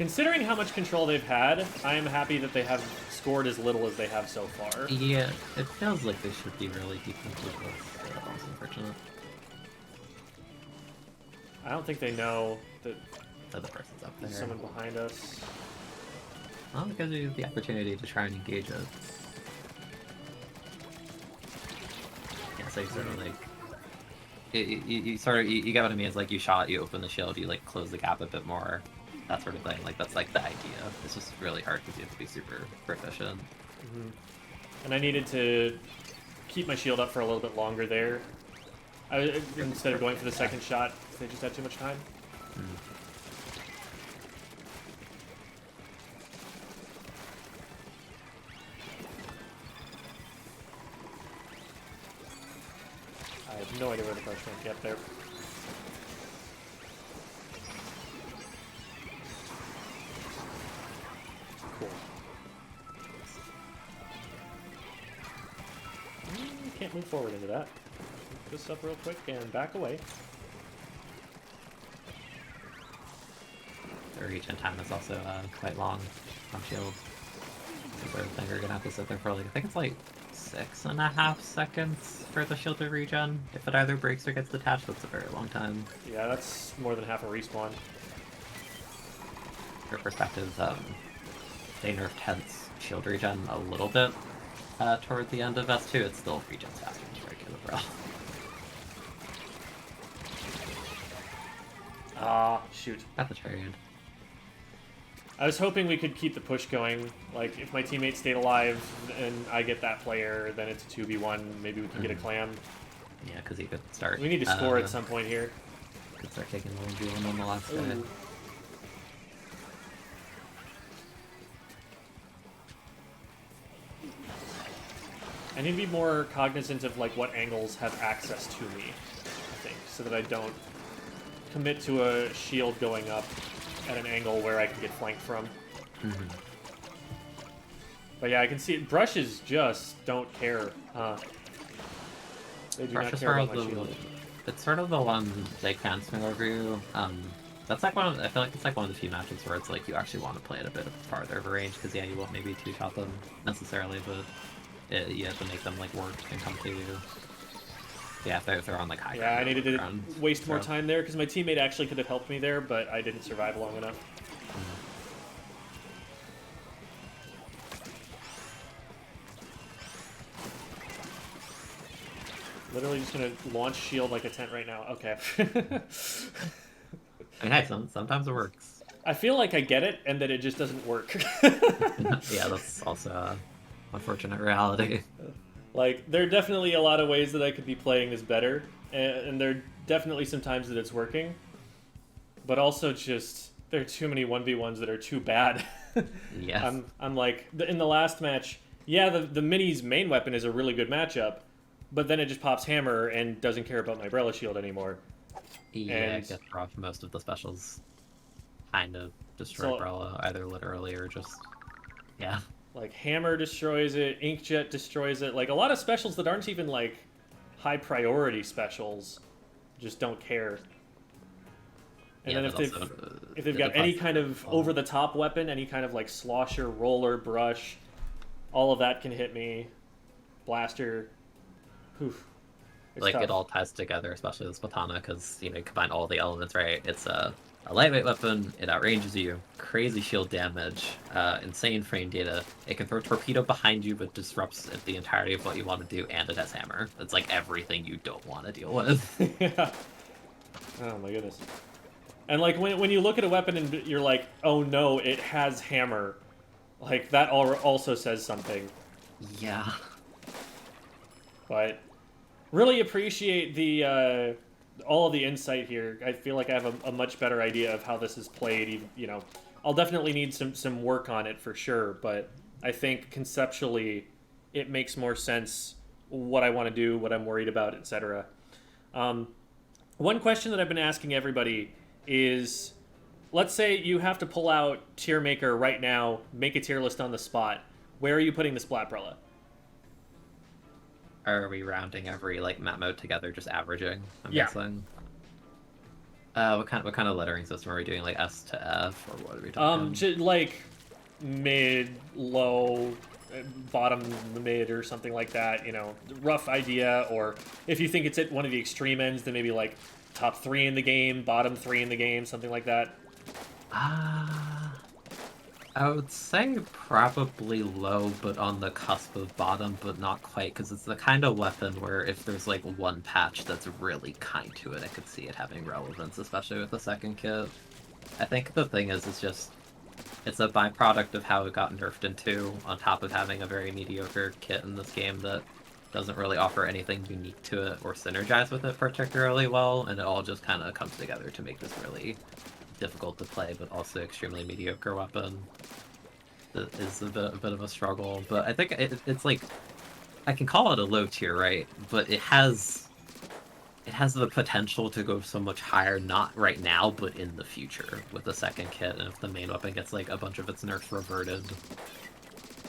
Considering how much control they've had, I am happy that they have scored as little as they have so far. Yeah, it feels like they should be really defensive. That's unfortunate. I don't think they know that The person's up there. there's someone behind us. Well, it gives you the opportunity to try and engage it. Yeah, so you sort of like... You get what I mean. It's like you shot, you open the shield, you like close the gap a bit more, that sort of thing. Like that's like the idea. It's just really hard because you have to be super proficient. Mm-hmm. And I needed to keep my shield up for a little bit longer there. Instead of going for the second shot, they just had too much time. I have no idea where the brush went. Yep, there. Cool. Can't move forward into that. Move this up real quick and back away. The regen time is also quite long on shield. I think we're gonna have to sit there for like, I think it's like 6.5 seconds for the shield to regen. If it either breaks or gets detached, that's a very long time. Yeah, that's more than half a respawn. For perspective, they nerfed Head's shield regen a little bit toward the end of S2. It still regens faster than regular Brella. Ah, shoot. Got the trade. I was hoping we could keep the push going. Like, if my teammate stayed alive and I get that player, then it's a 2v1. Maybe we can get a clam. Yeah, because he could start. We need to score at some point here. Could start taking the 1v1 on the last guy. I need to be more cognizant of like what angles have access to me, I think, so that I don't commit to a shield going up at an angle where I can get flanked from. But yeah, I can see it. Brushes just don't care, huh? They do not care about my shield. It's sort of the one they can swing over you. That's like one of, I feel like it's like one of the few matches where it's like you actually want to play it a bit farther of a range, because yeah, you won't maybe two-shot them necessarily, but you have to make them like work and come to you. Yeah, if they're on like high ground. Yeah, I needed to waste more time there because my teammate actually could have helped me there, but I didn't survive long enough. Literally just gonna launch shield like a tent right now. Okay. I mean, hey, sometimes it works. I feel like I get it, and that it just doesn't work. Yeah, that's also a unfortunate reality. Like, there are definitely a lot of ways that I could be playing this better, and there are definitely some times that it's working, but also just, there are too many 1v1s that are too bad. Yes. I'm like, in the last match, yeah, the Mini's main weapon is a really good matchup, but then it just pops hammer and doesn't care about my Brella shield anymore. Yeah, And I guess off most of the specials kind of destroy Brella, either literally or just, yeah. Like, hammer destroys it, inkjet destroys it. Like, a lot of specials that aren't even, like, high priority specials just don't care. And Yeah, then if they've the got any kind of over-the-top weapon, any kind of, like, slosher, roller, brush, all of that can hit me. Blaster. Oof. It's like, tough. it all ties together, especially with Splatana, because, you know, you combine all the elements, right? It's a lightweight weapon, it outranges you, crazy shield damage, insane frame data. It can throw a torpedo behind you, but disrupts the entirety of what you want to do, and it has hammer. It's like everything you don't want to deal with. Yeah. Oh my goodness. And like when you look at a weapon and you're like, oh no, it has hammer, like that also says something. Yeah. But really appreciate the all of the insight here. I feel like I have a much better idea of how this is played. You know, I'll definitely need some work on it for sure, but I think conceptually it makes more sense what I want to do, what I'm worried about, etc. One question that I've been asking everybody is, let's say you have to pull out tier maker right now, make a tier list on the spot. Where are you putting the Splat Brella? Are we rounding every, like, map mode together, just averaging? I'm Yeah. guessing. What kind of lettering system are we doing? Like S to F, or what are we talking? Like mid, low, bottom, mid, or something like that. Rough idea. Or if you think it's at one of the extreme ends, then maybe like top three in the game, bottom three in the game, something like that. Ah, I would say probably low, but on the cusp of bottom, but not quite, because it's the kind of weapon where if there's like one patch that's really kind to it, I could see it having relevance, especially with the second kit. I think the thing is, it's a byproduct of how it got nerfed into, on top of having a very mediocre kit in this game that doesn't really offer anything unique to it or synergize with it particularly well, and it all just kind of comes together to make this really difficult to play, but also extremely mediocre weapon. It is a bit of a struggle, but I think it's like, I can call it a low tier, right? But it has the potential to go so much higher, not right now, but in the future with the second kit, and if the main weapon gets like a bunch of its nerfs reverted.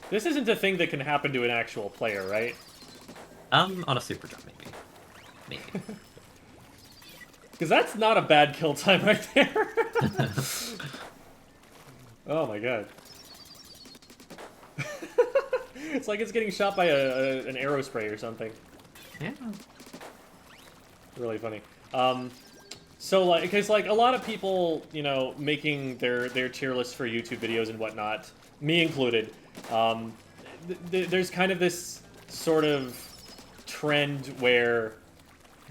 This isn't a thing that can happen to an actual player, right? On a super jump, maybe. Maybe. Because that's not a bad kill time right there. Oh my god. It's like it's getting shot by an arrow spray or something. Yeah. Really funny. So like, because like a lot of people, making their tier lists for YouTube videos and whatnot, me included, there's kind of this sort of trend where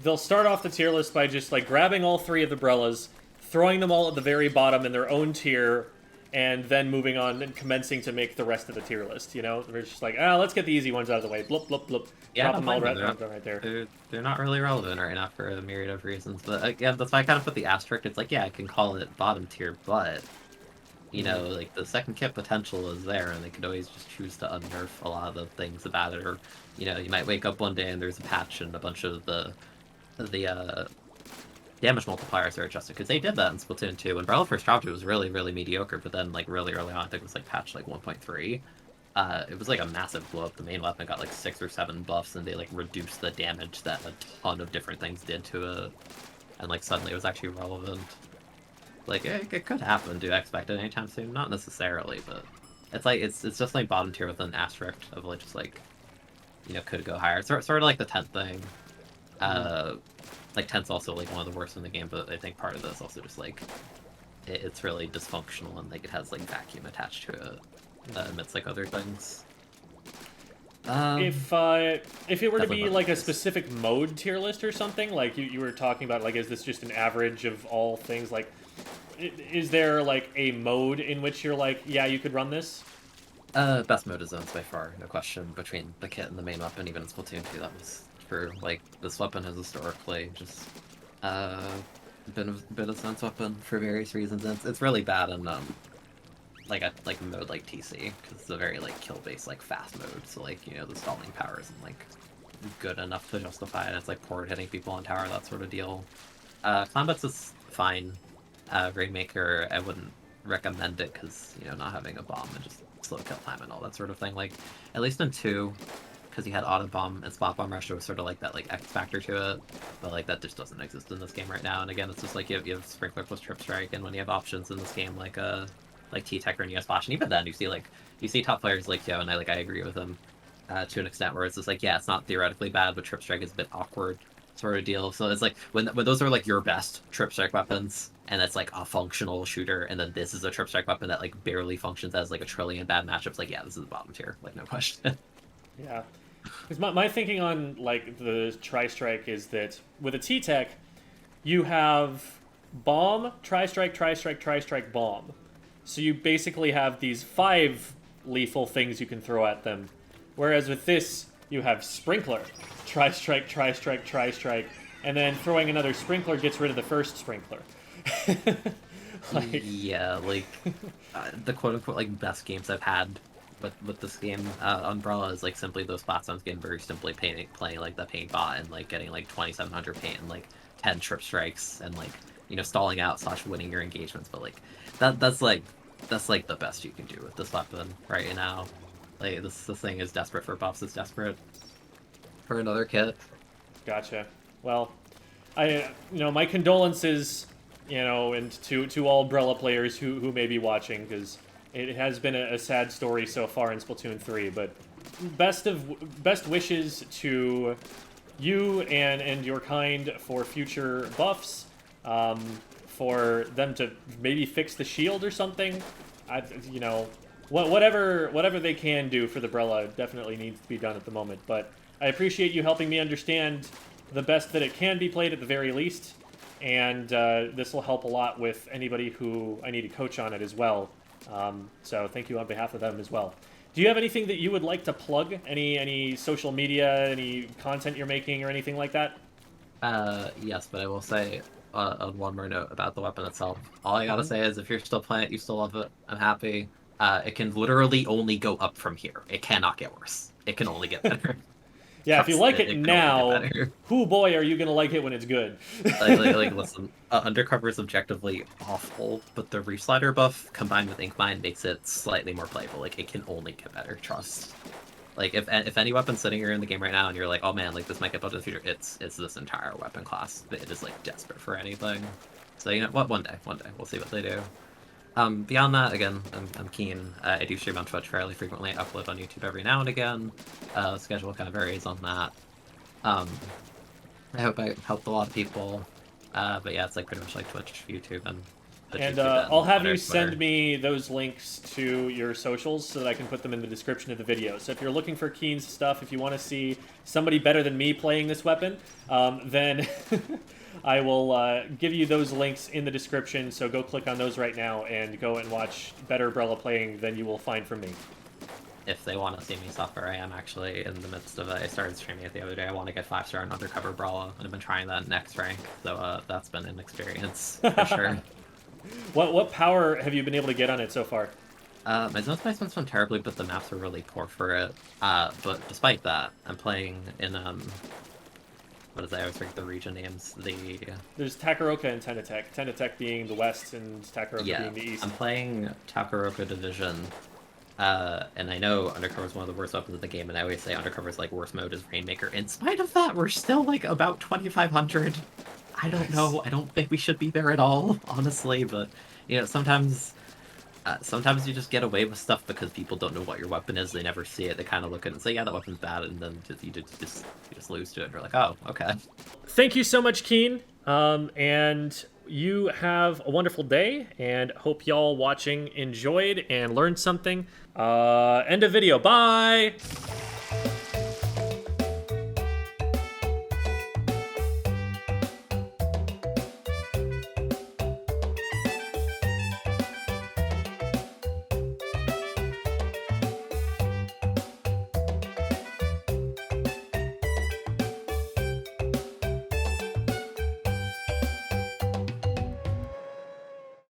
they'll start off the tier list by just like grabbing all three of the Brellas, throwing them all at the very bottom in their own tier, and then moving on and commencing to make the rest of the tier list. They're just like, let's get the easy ones out of the way. Blip, blip, blip. Yeah, Drop I don't them all blame right, them. right there. They're not really relevant right now for a myriad of reasons. But again, that's why I kind of put the asterisk. It's like, yeah, I can call it bottom tier, but like the second kit potential is there, and they could always just choose to unnerf a lot of the things about it. Or, you might wake up one day and there's a patch and a bunch of the damage multipliers are adjusted, because they did that in Splatoon 2. When Brella first dropped, it was really, really mediocre, but then like really early on, I think it was like patch like 1.3. It was like a massive blow up. The main weapon got like 6 or 7 buffs, and they like reduced the damage that a ton of different things did to it, and like suddenly it was actually relevant. Like it could happen. Do I expect it anytime soon? Not necessarily, but it's like it's just like bottom tier with an asterisk of like just like could go higher. Sort of like the tent thing. Like tent's also like one of the worst in the game, but I think part of this also just like it's really dysfunctional, and like it has like vacuum attached to it that emits like other things. If it were to be Definitely like a not. specific mode tier list or something, like you were talking about, like, is this just an average of all things? Like, is there like a mode in which you're like, yeah, you could run this? Best mode is zones by far, no question. Between the kit and the main weapon, even in Splatoon 2, that was for like this weapon has historically just been a sense weapon for various reasons. And it's really bad in like a mode like TC, because it's a very like kill based like fast mode. So like the stalling power isn't like good enough to justify it. It's like poor at hitting people on tower, that sort of deal. Combat's is fine. Rainmaker, I wouldn't recommend it, because not having a bomb and just slow kill time and all that sort of thing. Like at least in 2, because you had auto bomb and spot bomb rush, it was sort of like that like X factor to it, but like that just doesn't exist in this game right now. And again, it's just like you have sprinkler plus trip strike, and when you have options in this game like T-Tech or US Flash, and even then you see top players like Yo, and I agree with them to an extent, where it's just like, yeah, it's not theoretically bad, but trip strike is a bit awkward sort of deal. So it's like when those are like your best trip strike weapons, and it's like a functional shooter, and then this is a trip strike weapon that like barely functions as like a trillion bad matchups, like, yeah, this is the bottom tier, like, no question. Yeah. Because my thinking on like the tri-strike is that with a T-Tech, you have bomb, tri-strike, tri-strike, tri-strike, bomb. So you basically have these 5 lethal things you can throw at them. Whereas with this, you have sprinkler, tri-strike, tri-strike, tri-strike, and then throwing another sprinkler gets rid of the first sprinkler. Like, Yeah, like the quote unquote like best games I've had with this game, Umbrella, is like simply those platforms getting very simply playing like the paint bot, and like getting like 2700 paint and like 10 trip strikes, and like stalling out slash winning your engagements. But like that's like the best you can do with this weapon right now. Like this thing is desperate for buffs. It's desperate for another kit. gotcha. Well, my condolences you know, and to all Brella players who may be watching, because it has been a sad story so far in Splatoon 3. But best wishes to you and your kind for future buffs, for them to maybe fix the shield or something. You know, whatever they can do for the Brella definitely needs to be done at the moment. But I appreciate you helping me understand the best that it can be played at the very least, and this will help a lot with anybody who I need to coach on it as well. So thank you on behalf of them as well. Do you have anything that you would like to plug? Any social media, any content you're making, or anything like that? Yes, but I will say on one more note about the weapon itself. All I gotta say is if you're still playing it, you still love it, I'm happy. It can literally only go up from here. It cannot get worse. It can only get better. Yeah, if you like it can only get now, better. whoo boy, are you gonna like it when it's good. Listen, Undercover is objectively awful, but the Reslider buff combined with Ink Mine makes it slightly more playable. Like, it can only get better, trust. Like, if any weapon's sitting here in the game right now and you're like, oh man, like, this might get better in the future, it's this entire weapon class. It is, like, desperate for anything. So, you know what, one day, we'll see what they do. Beyond that, again, I'm keen. I do stream on Twitch fairly frequently. I upload on YouTube every now and again. The schedule kind of varies on that. I hope I helped a lot of people. But yeah, it's like pretty much like Twitch, YouTube, and I'll have you Twitter. send me those links to your socials so that I can put them in the description of the video. So if you're looking for Keen's stuff, if you want to see somebody better than me playing this weapon, then I will give you those links in the description. So go click on those right now and go and watch better Brella playing than you will find from me. If they want to see me suffer, I am actually in the midst of it. I started streaming it the other day. I want to get 5-star in Undercover Brella, and I've been trying that next rank, so that's been an experience for sure. What power have you been able to get on it so far? My zone placement's been terribly, but the maps are really poor for it. But despite that, I'm playing in what is that? I always forget the region names. There's Takaroka and Tenetek. Tenetek being the west and Takaroka being the east. I'm playing Takaroka Division. And I know Undercover is one of the worst weapons in the game, and I always say Undercover's like worst mode is Rainmaker. In spite of that, we're still like about 2,500. I don't know. I don't think we should be there at all, honestly. But you know, sometimes you just get away with stuff because people don't know what your weapon is. They never see it. They kind of look at it and say, "Yeah, that weapon's bad," and then you just lose to it. And you're like, "Oh, okay." Thank you so much, Keen. And you have a wonderful day, and hope y'all watching enjoyed and learned something. End of video. Bye!